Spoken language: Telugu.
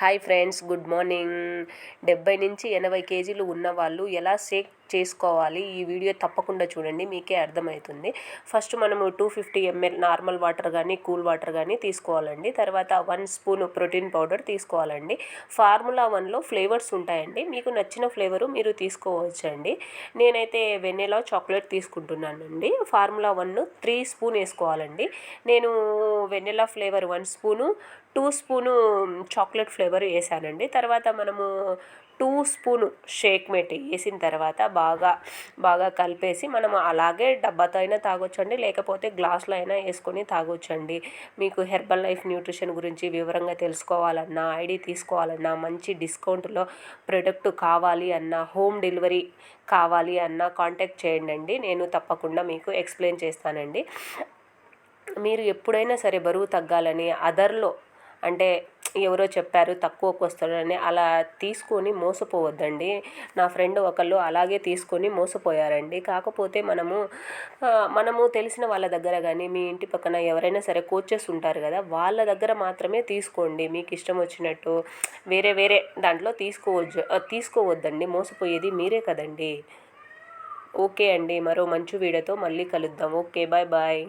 Hi friends, good morning. 70 నుంచి 80 కేజీలు ఉన్నవాళ్ళు ఎలా షేక్ చేసుకోవాలి, ఈ వీడియో తప్పకుండా చూడండి, మీకే అర్థమవుతుంది. ఫస్ట్ మనము 250 ml నార్మల్ వాటర్ కానీ కూల్ వాటర్ కానీ తీసుకోవాలండి. తర్వాత 1 స్పూన్ ప్రోటీన్ పౌడర్ తీసుకోవాలండి. ఫార్ములా 1లో ఫ్లేవర్స్ ఉంటాయండి, మీకు నచ్చిన ఫ్లేవరు మీరు తీసుకోవచ్చండి. నేనైతే వెనిలా చాక్లెట్ తీసుకుంటున్నానండి. ఫార్ములా 1 3 స్పూన్ వేసుకోవాలండి. నేను vanilla flavour 1 spoon, 2 spoon chocolate flavour వేసానండి. తర్వాత మనము 2 స్పూను షేక్ మేట్ వేసిన తర్వాత బాగా కలిపేసి మనం అలాగే డబ్బాతో అయినా తాగొచ్చండి, లేకపోతే గ్లాసులో అయినా వేసుకొని తాగొచ్చండి. మీకు హెర్బల్ లైఫ్ న్యూట్రిషన్ గురించి వివరంగా తెలుసుకోవాలన్నా, ఐడి తీసుకోవాలన్నా, మంచి డిస్కౌంట్లో ప్రోడక్ట్ కావాలి అన్నా, హోమ్ డెలివరీ కావాలి అన్నా కాంటాక్ట్ చేయండి. నేను తప్పకుండా మీకు ఎక్స్ప్లెయిన్ చేస్తానండి. మీరు ఎప్పుడైనా సరే బరువు తగ్గాలని అదర్లో అంటే ఎవరో చెప్పారు తక్కువకు వస్తాడని అలా తీసుకొని మోసపోవద్దండి. నా ఫ్రెండ్ ఒకళ్ళు అలాగే తీసుకొని మోసపోయారండి. కాకపోతే మనము తెలిసిన వాళ్ళ దగ్గర కానీ, మీ ఇంటి పక్కన ఎవరైనా సరే కోచెస్ ఉంటారు కదా, వాళ్ళ దగ్గర మాత్రమే తీసుకోండి. మీకు ఇష్టం వచ్చినట్టు వేరే దాంట్లో తీసుకోవద్దండి. మోసపోయేది మీరే కదండి. ఓకే అండి, మరో మంచి వీడియోతో మళ్ళీ కలుద్దాం. Okay, bye bye.